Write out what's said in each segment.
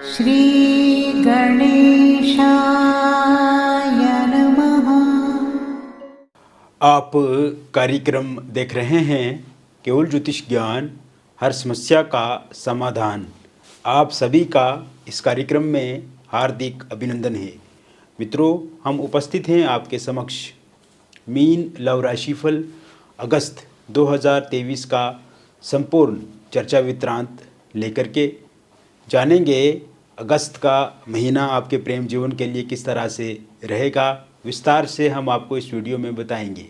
श्री गणेशाय नमः। आप कार्यक्रम देख रहे हैं केवल ज्योतिष ज्ञान, हर समस्या का समाधान। आप सभी का इस कार्यक्रम में हार्दिक अभिनंदन है। मित्रों, हम उपस्थित हैं आपके समक्ष मीन लव राशिफल अगस्त 2023 का संपूर्ण चर्चा वृत्तांत लेकर के जानेंगे अगस्त का महीना आपके प्रेम जीवन के लिए किस तरह से रहेगा। विस्तार से हम आपको इस वीडियो में बताएंगे।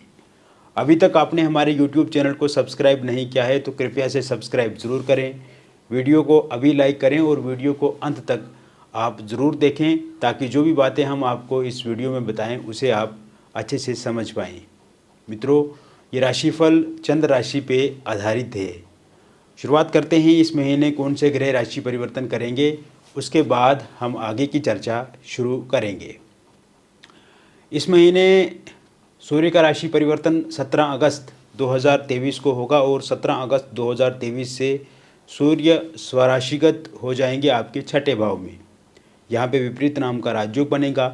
अभी तक आपने हमारे YouTube चैनल को सब्सक्राइब नहीं किया है तो कृपया से सब्सक्राइब ज़रूर करें। वीडियो को अभी लाइक करें और वीडियो को अंत तक आप ज़रूर देखें ताकि जो भी बातें हम आपको इस वीडियो में बताएं उसे आप अच्छे से समझ पाएँ। मित्रों, ये राशिफल चंद्र राशि पे आधारित है। शुरुआत करते हैं इस महीने कौन से ग्रह राशि परिवर्तन करेंगे, उसके बाद हम आगे की चर्चा शुरू करेंगे। इस महीने सूर्य का राशि परिवर्तन 17 अगस्त 2023 को होगा और 17 अगस्त 2023 से सूर्य स्वराशिगत हो जाएंगे आपके छठे भाव में। यहाँ पे विपरीत नाम का राजयोग बनेगा।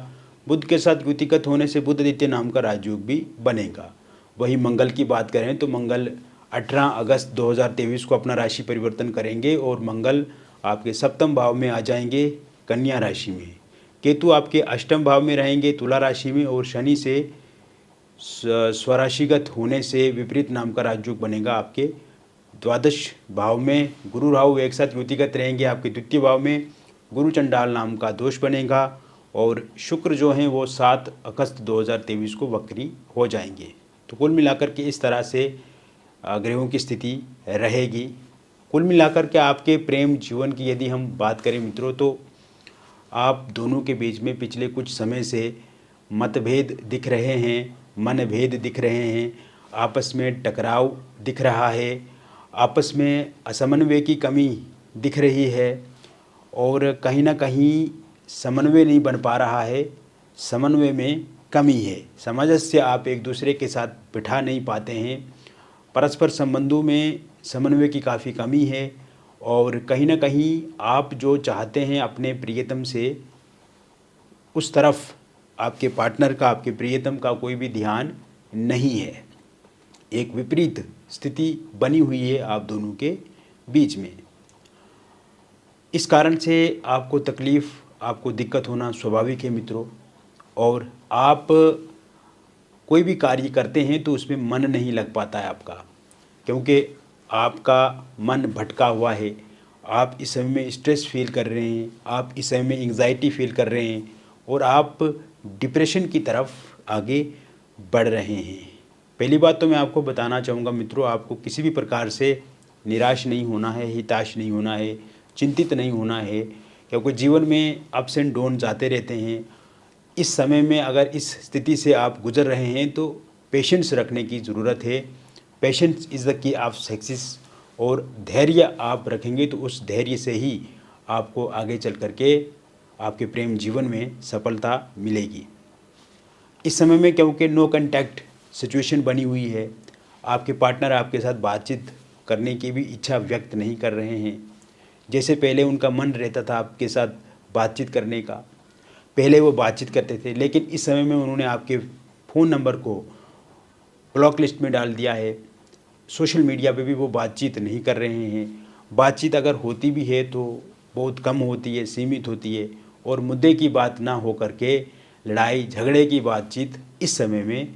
बुध के साथ युतिगत होने से बुध आदित्य नाम का राजयोग भी बनेगा। वही मंगल की बात करें तो मंगल 18 अगस्त 2023 को अपना राशि परिवर्तन करेंगे और मंगल आपके सप्तम भाव में आ जाएंगे कन्या राशि में। केतु आपके अष्टम भाव में रहेंगे तुला राशि में और शनि से स्वराशिगत होने से विपरीत नाम का राजयोग बनेगा आपके द्वादश भाव में। गुरु राहु एक साथ युतिगत रहेंगे आपके द्वितीय भाव में। गुरु चंडाल नाम का दोष बनेगा और शुक्र जो हैं वो 7 अगस्त 2023 को वक्री हो जाएंगे। तो कुल मिलाकर के इस तरह से ग्रहों की स्थिति रहेगी। कुल मिलाकर के आपके प्रेम जीवन की यदि हम बात करें मित्रों, तो आप दोनों के बीच में पिछले कुछ समय से मतभेद दिख रहे हैं, मनभेद दिख रहे हैं, आपस में टकराव दिख रहा है, आपस में असमन्वय की कमी दिख रही है और कहीं ना कहीं समन्वय नहीं बन पा रहा है, समन्वय में कमी है, सामंजस्य आप एक दूसरे के साथ बिठा नहीं पाते हैं, परस्पर संबंधों में समन्वय की काफ़ी कमी है और कहीं ना कहीं आप जो चाहते हैं अपने प्रियतम से उस तरफ आपके पार्टनर का, आपके प्रियतम का कोई भी ध्यान नहीं है। एक विपरीत स्थिति बनी हुई है आप दोनों के बीच में। इस कारण से आपको तकलीफ़, आपको दिक्कत होना स्वाभाविक है मित्रों। और आप कोई भी कार्य करते हैं तो उसमें मन नहीं लग पाता है आपका, क्योंकि आपका मन भटका हुआ है। आप इस समय में स्ट्रेस फील कर रहे हैं, आप इस समय में एंग्जाइटी फील कर रहे हैं और आप डिप्रेशन की तरफ आगे बढ़ रहे हैं। पहली बात तो मैं आपको बताना चाहूँगा मित्रों, आपको किसी भी प्रकार से निराश नहीं होना है, हताश नहीं होना है, चिंतित नहीं होना है, क्योंकि जीवन में अप्स एंड डाउन जाते रहते हैं। इस समय में अगर इस स्थिति से आप गुजर रहे हैं तो पेशेंस रखने की ज़रूरत है। Patience is the key of success. और धैर्य आप रखेंगे तो उस धैर्य से ही आपको आगे चल करके आपके प्रेम जीवन में सफलता मिलेगी। इस समय में क्योंकि नो कांटेक्ट सिचुएशन बनी हुई है, आपके पार्टनर आपके साथ बातचीत करने की भी इच्छा व्यक्त नहीं कर रहे हैं। जैसे पहले उनका मन रहता था आपके साथ बातचीत करने का, पहले वो बातचीत करते थे, लेकिन इस समय में उन्होंने आपके फ़ोन नंबर को ब्लॉक लिस्ट में डाल दिया है। सोशल मीडिया पे भी वो बातचीत नहीं कर रहे हैं। बातचीत अगर होती भी है तो बहुत कम होती है, सीमित होती है और मुद्दे की बात ना हो करके लड़ाई झगड़े की बातचीत इस समय में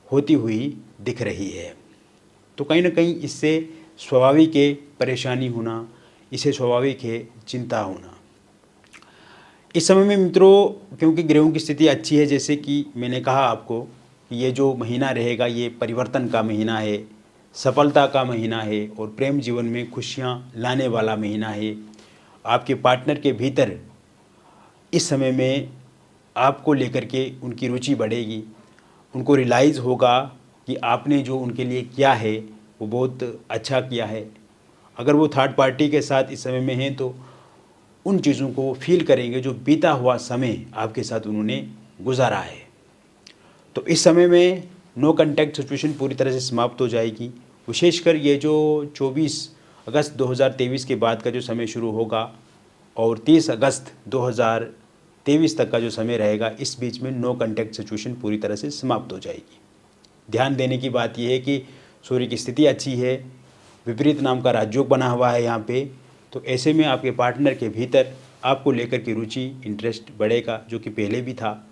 होती हुई दिख रही है। तो कहीं ना कहीं इससे स्वाभाविक है परेशानी होना, इससे स्वाभाविक है चिंता होना। इस समय में मित्रों क्योंकि ग्रहों की स्थिति अच्छी है, जैसे कि मैंने कहा आपको, ये जो महीना रहेगा ये परिवर्तन का महीना है, सफलता का महीना है और प्रेम जीवन में खुशियाँ लाने वाला महीना है। आपके पार्टनर के भीतर इस समय में आपको लेकर के उनकी रुचि बढ़ेगी। उनको रियलाइज़ होगा कि आपने जो उनके लिए किया है वो बहुत अच्छा किया है। अगर वो थर्ड पार्टी के साथ इस समय में हैं तो उन चीज़ों को वो फील करेंगे जो बीता हुआ समय आपके साथ उन्होंने गुजारा है। तो इस समय में नो कांटेक्ट सिचुएशन पूरी तरह से समाप्त हो जाएगी। विशेषकर ये जो 24 अगस्त 2023 के बाद का जो समय शुरू होगा, और 30 अगस्त 2023 तक का जो समय रहेगा, इस बीच में नो कॉन्टैक्ट सिचुएशन पूरी तरह से समाप्त हो जाएगी। ध्यान देने की बात यह है कि सूर्य की स्थिति अच्छी है, विपरीत नाम का राजयोग बना हुआ है यहाँ पे, तो ऐसे में आपके पार्टनर के भीतर आपको लेकर के रुचि, इंटरेस्ट बढ़ेगा, जो कि पहले भी था,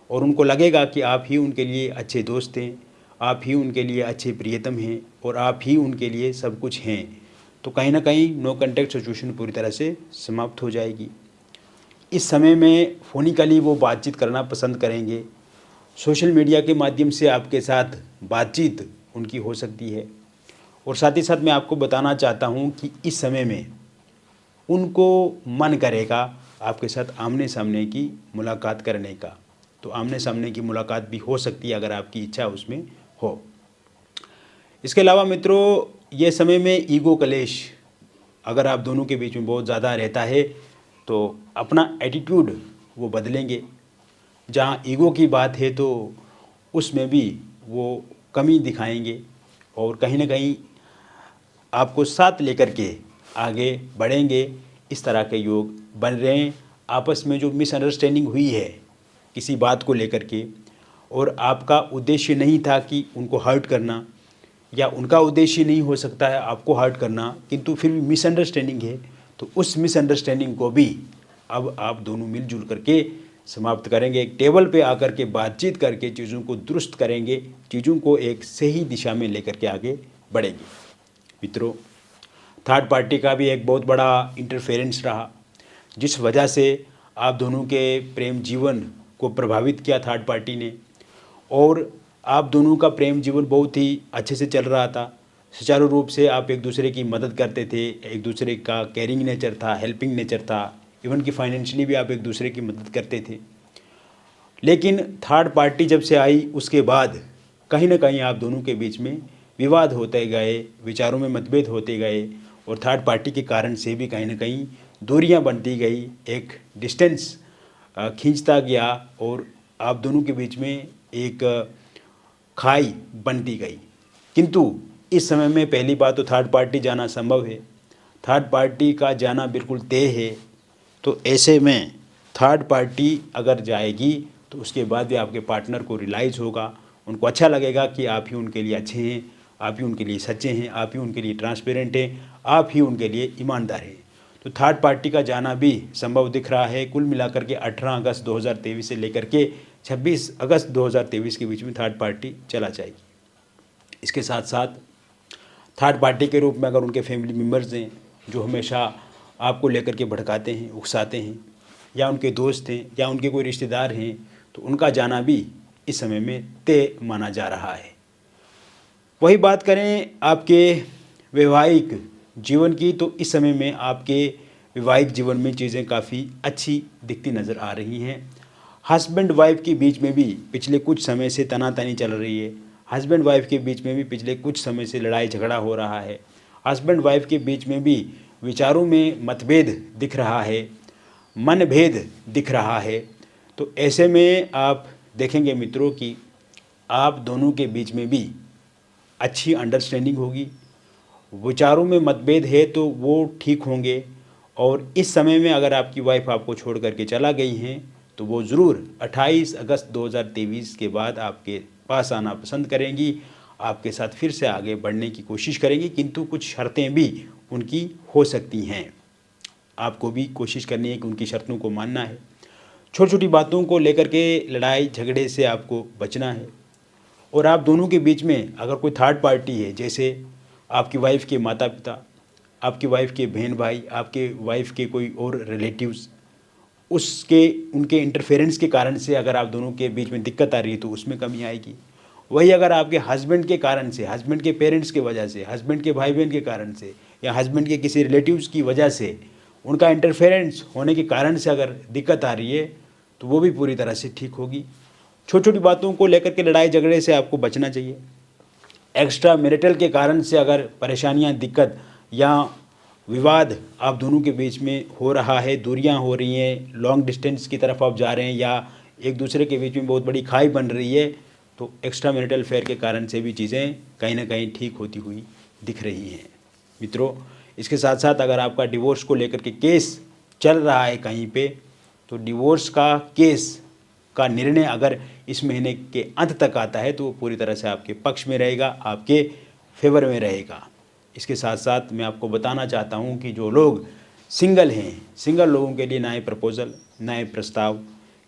और उनको लगेगा कि आप ही उनके लिए अच्छे दोस्त हैं, आप ही उनके लिए अच्छे प्रियतम हैं और आप ही उनके लिए सब कुछ हैं। तो कहीं ना कहीं नो कॉन्टैक्ट सिचुएशन पूरी तरह से समाप्त हो जाएगी। इस समय में फोनिकली वो बातचीत करना पसंद करेंगे, सोशल मीडिया के माध्यम से आपके साथ बातचीत उनकी हो सकती है। और साथ ही साथ मैं आपको बताना चाहता हूँ कि इस समय में उनको मन करेगा आपके साथ आमने सामने की मुलाकात करने का, तो आमने सामने की मुलाकात भी हो सकती है अगर आपकी इच्छा उसमें हो। इसके अलावा मित्रों, ये समय में ईगो क्लेश अगर आप दोनों के बीच में बहुत ज़्यादा रहता है तो अपना एटीट्यूड वो बदलेंगे। जहाँ ईगो की बात है तो उसमें भी वो कमी दिखाएंगे और कहीं ना कहीं आपको साथ लेकर के आगे बढ़ेंगे। इस तरह के योग बन रहे हैं। आपस में जो मिसअंडरस्टैंडिंग हुई है किसी बात को लेकर के, और आपका उद्देश्य नहीं था कि उनको हर्ट करना, या उनका उद्देश्य नहीं हो सकता है आपको हर्ट करना, किंतु फिर भी मिसअंडरस्टैंडिंग है, तो उस मिसअंडरस्टैंडिंग को भी अब आप दोनों मिलजुल करके समाप्त करेंगे। एक टेबल पे आकर के बातचीत करके चीज़ों को दुरुस्त करेंगे, चीज़ों को एक सही दिशा में लेकर के आगे बढ़ेंगे। मित्रों, थर्ड पार्टी का भी एक बहुत बड़ा इंटरफेरेंस रहा, जिस वजह से आप दोनों के प्रेम जीवन को प्रभावित किया थर्ड पार्टी ने, और आप दोनों का प्रेम जीवन बहुत ही अच्छे से चल रहा था। सुचारू रूप से आप एक दूसरे की मदद करते थे, एक दूसरे का केयरिंग नेचर था, हेल्पिंग नेचर था, इवन कि फाइनेंशियली भी आप एक दूसरे की मदद करते थे। लेकिन थर्ड पार्टी जब से आई उसके बाद कहीं ना कहीं आप दोनों के बीच में विवाद होते गए, विचारों में मतभेद होते गए, और थर्ड पार्टी के कारण से भी कहीं ना कहीं दूरियां बनती गई, एक डिस्टेंस खींचता गया और आप दोनों के बीच में एक खाई बनती गई। किंतु इस समय में पहली बात तो थर्ड पार्टी जाना संभव है, थर्ड पार्टी का जाना बिल्कुल तय है। तो ऐसे में थर्ड पार्टी अगर जाएगी तो उसके बाद भी आपके पार्टनर को रियलाइज़ होगा, उनको अच्छा लगेगा कि आप ही उनके लिए अच्छे हैं, आप ही उनके लिए सच्चे हैं, आप ही उनके लिए ट्रांसपेरेंट हैं, आप ही उनके लिए ईमानदार हैं। तो थर्ड पार्टी का जाना भी संभव दिख रहा है। कुल मिलाकर के 18 अगस्त 2023 से लेकर के 26 अगस्त 2023 के बीच में थर्ड पार्टी चला जाएगी। इसके साथ साथ थर्ड पार्टी के रूप में अगर उनके फैमिली मेम्बर्स हैं जो हमेशा आपको लेकर के भड़काते हैं, उकसाते हैं, या उनके दोस्त हैं, या उनके कोई रिश्तेदार हैं, तो उनका जाना भी इस समय में तय माना जा रहा है। वही बात करें आपके वैवाहिक जीवन की, तो इस समय में आपके वैवाहिक जीवन में चीज़ें काफ़ी अच्छी दिखती नज़र आ रही हैं। हस्बैंड वाइफ के बीच में भी पिछले कुछ समय से तनातनी चल रही है। हस्बैंड वाइफ के बीच में भी पिछले कुछ समय से लड़ाई झगड़ा हो रहा है। हस्बैंड वाइफ के बीच में भी विचारों में मतभेद दिख रहा है, मनभेद दिख रहा है। तो ऐसे में आप देखेंगे मित्रों कि आप दोनों के बीच में भी अच्छी अंडरस्टैंडिंग होगी। विचारों में मतभेद है तो वो ठीक होंगे, और इस समय में अगर आपकी वाइफ आपको छोड़ करके चला गई हैं तो वो ज़रूर 28 अगस्त 2023 के बाद आपके पास आना पसंद करेंगी, आपके साथ फिर से आगे बढ़ने की कोशिश करेंगी, किंतु कुछ शर्तें भी उनकी हो सकती हैं। आपको भी कोशिश करनी है कि उनकी शर्तों को मानना है। छोटी छोटी बातों को लेकर के लड़ाई झगड़े से आपको बचना है। और आप दोनों के बीच में अगर कोई थर्ड पार्टी है, जैसे आपकी वाइफ के माता पिता, आपकी वाइफ के बहन भाई, आपके वाइफ के कोई और रिलेटिव्स, उनके इंटरफेरेंस के कारण से अगर आप दोनों के बीच में दिक्कत आ रही है तो उसमें कमी आएगी। वही अगर आपके हस्बैंड के कारण से, हस्बैंड के पेरेंट्स की वजह से, हस्बैंड के भाई बहन के कारण से, या हस्बैंड के किसी रिलेटिव्स की वजह से, उनका इंटरफेरेंस होने के कारण से अगर दिक्कत आ रही है तो वो भी पूरी तरह से ठीक होगी। छोटी छोटी बातों को लेकर के लड़ाई झगड़े से आपको बचना चाहिए। एक्स्ट्रा मैरिटल के कारण से अगर परेशानियां, दिक्कत या विवाद आप दोनों के बीच में हो रहा है, दूरियां हो रही हैं, लॉन्ग डिस्टेंस की तरफ आप जा रहे हैं, या एक दूसरे के बीच में बहुत बड़ी खाई बन रही है, तो एक्स्ट्रा मैरिटल अफेयर के कारण से भी चीज़ें कहीं ना कहीं ठीक होती हुई दिख रही हैं। मित्रों, इसके साथ साथ अगर आपका डिवोर्स को लेकर के केस चल रहा है कहीं पे, तो डिवोर्स का केस का निर्णय अगर इस महीने के अंत तक आता है तो वो पूरी तरह से आपके पक्ष में रहेगा, आपके फेवर में रहेगा। इसके साथ साथ मैं आपको बताना चाहता हूँ कि जो लोग सिंगल हैं, सिंगल लोगों के लिए नए प्रपोज़ल, नए प्रस्ताव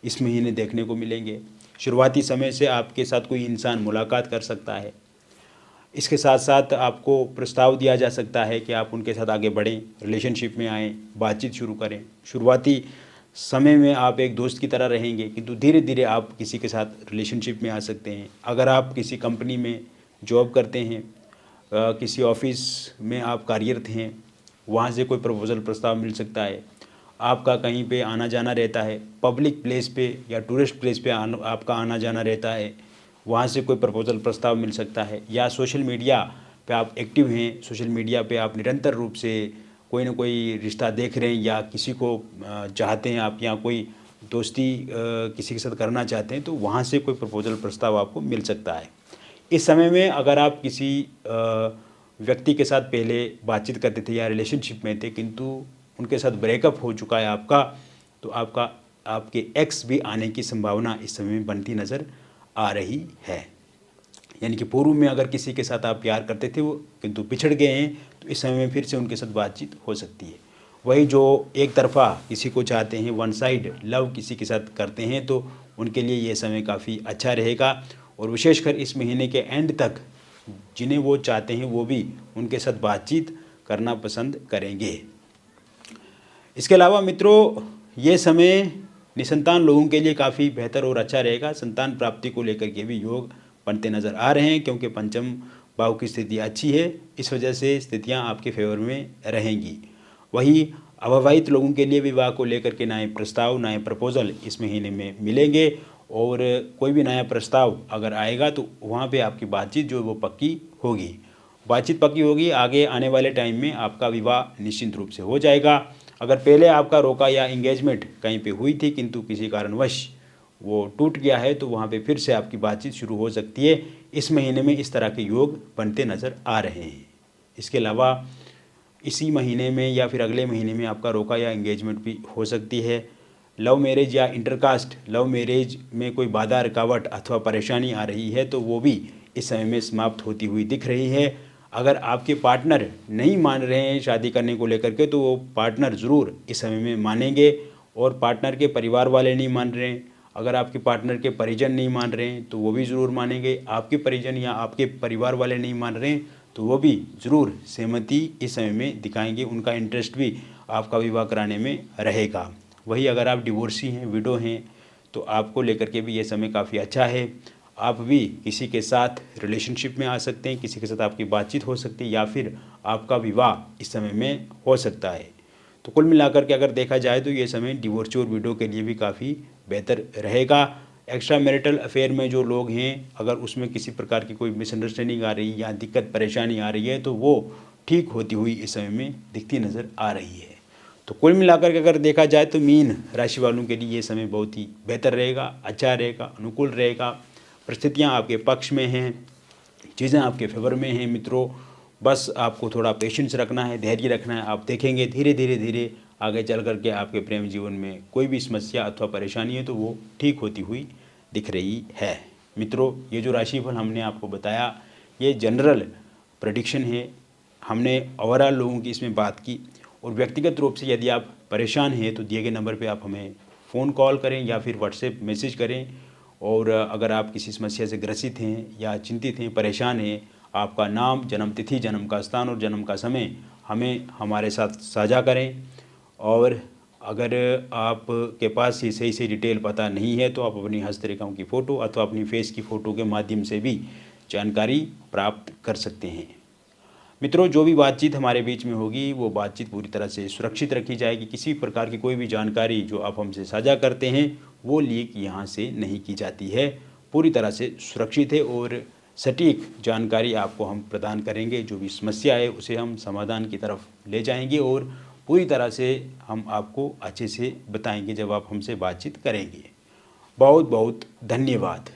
इस महीने देखने को मिलेंगे। शुरुआती समय से आपके साथ कोई इंसान मुलाकात कर सकता है। इसके साथ साथ आपको प्रस्ताव दिया जा सकता है कि आप उनके साथ आगे बढ़ें, रिलेशनशिप में आएँ, बातचीत शुरू करें। शुरुआती समय में आप एक दोस्त की तरह रहेंगे, किंतु धीरे धीरे आप किसी के साथ रिलेशनशिप में आ सकते हैं। अगर आप किसी कंपनी में जॉब करते हैं, किसी ऑफिस में आप कार्यरत हैं, वहाँ से कोई प्रपोज़ल प्रस्ताव मिल सकता है। आपका कहीं पे आना जाना रहता है, पब्लिक प्लेस पे या टूरिस्ट प्लेस पे आपका आना जाना रहता है, वहाँ से कोई प्रपोज़ल प्रस्ताव मिल सकता है। या सोशल मीडिया पे आप एक्टिव हैं, सोशल मीडिया पे आप निरंतर रूप से कोई ना कोई रिश्ता देख रहे हैं या किसी को चाहते हैं आप, या कोई दोस्ती किसी के साथ करना चाहते हैं, तो वहाँ से कोई प्रपोज़ल प्रस्ताव आपको मिल सकता है। इस समय में अगर आप किसी व्यक्ति के साथ पहले बातचीत करते थे या रिलेशनशिप में थे, किंतु उनके साथ ब्रेकअप हो चुका है आपका, तो आपके एक्स भी आने की संभावना इस समय में बनती नज़र आ रही है। यानी कि पूर्व में अगर किसी के साथ आप प्यार करते थे वो किंतु बिछड़ गए हैं, तो इस समय में फिर से उनके साथ बातचीत हो सकती है। वही जो एक तरफ़ा किसी को चाहते हैं, वन साइड लव किसी के साथ करते हैं, तो उनके लिए ये समय काफ़ी अच्छा रहेगा। और विशेषकर इस महीने के एंड तक जिन्हें वो चाहते हैं वो भी उनके साथ बातचीत करना पसंद करेंगे। इसके अलावा मित्रों, ये समय निसंतान लोगों के लिए काफ़ी बेहतर और अच्छा रहेगा। संतान प्राप्ति को लेकर के भी योग बनते नज़र आ रहे हैं, क्योंकि पंचम भाव की स्थिति अच्छी है। इस वजह से स्थितियां आपके फेवर में रहेंगी। वही अविवाहित लोगों के लिए विवाह को लेकर के नए प्रस्ताव, नए प्रपोज़ल इस महीने में मिलेंगे। और कोई भी नया प्रस्ताव अगर आएगा तो वहाँ पे आपकी बातचीत जो वो पक्की होगी, बातचीत पक्की होगी। आगे आने वाले टाइम में आपका विवाह निश्चित रूप से हो जाएगा। अगर पहले आपका रोका या इंगेजमेंट कहीं पे हुई थी किंतु किसी कारणवश वो टूट गया है, तो वहाँ पे फिर से आपकी बातचीत शुरू हो सकती है। इस महीने में इस तरह के योग बनते नज़र आ रहे हैं। इसके अलावा इसी महीने में या फिर अगले महीने में आपका रोका या इंगेजमेंट भी हो सकती है। लव मैरिज या इंटरकास्ट लव मैरिज में कोई बाधा, रुकावट अथवा परेशानी आ रही है, तो वो भी इस समय में समाप्त होती हुई दिख रही है। अगर आपके पार्टनर नहीं मान रहे हैं शादी करने को लेकर के, तो वो पार्टनर ज़रूर इस समय में मानेंगे। और पार्टनर के परिवार वाले नहीं मान रहे हैं, अगर आपके पार्टनर के परिजन नहीं मान रहे हैं, तो वो भी ज़रूर मानेंगे। आपके परिजन या आपके परिवार वाले नहीं मान रहे हैं, तो वो भी ज़रूर सहमति इस समय में दिखाएंगे। उनका इंटरेस्ट भी आपका विवाह कराने में रहेगा। वही अगर आप डिवोर्सी हैं, विडो हैं, तो आपको लेकर के भी ये समय काफ़ी अच्छा है। आप भी किसी के साथ रिलेशनशिप में आ सकते हैं, किसी के साथ आपकी बातचीत हो सकती है, या फिर आपका विवाह इस समय में हो सकता है। तो कुल मिलाकर के अगर देखा जाए तो ये समय डिवोर्सी और विडो के लिए भी काफ़ी बेहतर रहेगा। एक्स्ट्रा मैरिटल अफेयर में जो लोग हैं, अगर उसमें किसी प्रकार की कोई मिसअंडरस्टैंडिंग आ रही है या दिक्कत परेशानी आ रही है, तो वो ठीक होती हुई इस समय में दिखती नज़र आ रही है। तो कुल मिलाकर के अगर देखा जाए तो मीन राशि वालों के लिए ये समय बहुत ही बेहतर रहेगा, अच्छा रहेगा, अनुकूल रहेगा। परिस्थितियाँ आपके पक्ष में हैं, चीज़ें आपके फेवर में हैं मित्रों। बस आपको थोड़ा पेशेंस रखना है, धैर्य रखना है। आप देखेंगे धीरे धीरे आगे चल करके आपके प्रेम जीवन में कोई भी समस्या अथवा परेशानी है तो वो ठीक होती हुई दिख रही है। मित्रों, ये जो राशिफल हमने आपको बताया ये जनरल प्रेडिक्शन है। हमने ओवरऑल लोगों की इसमें बात की। और व्यक्तिगत रूप से यदि आप परेशान हैं तो दिए गए नंबर पे आप हमें फ़ोन कॉल करें या फिर व्हाट्सएप मैसेज करें। और अगर आप किसी समस्या से ग्रसित हैं या चिंतित हैं, परेशान हैं, आपका नाम, जन्म तिथि, जन्म का स्थान और जन्म का समय हमें हमारे साथ साझा करें। और अगर आपके पास ये सही डिटेल पता नहीं है तो आप अपनी हस्तरेखाओं की फ़ोटो अथवा अपनी फेस की फ़ोटो के माध्यम से भी जानकारी प्राप्त कर सकते हैं। मित्रों, जो भी बातचीत हमारे बीच में होगी वो बातचीत पूरी तरह से सुरक्षित रखी जाएगी। किसी प्रकार की कोई भी जानकारी जो आप हमसे साझा करते हैं वो लीक यहाँ से नहीं की जाती है, पूरी तरह से सुरक्षित है। और सटीक जानकारी आपको हम प्रदान करेंगे। जो भी समस्या है उसे हम समाधान की तरफ ले जाएंगे और पूरी तरह से हम आपको अच्छे से बताएंगे जब आप हमसे बातचीत करेंगे। बहुत बहुत धन्यवाद।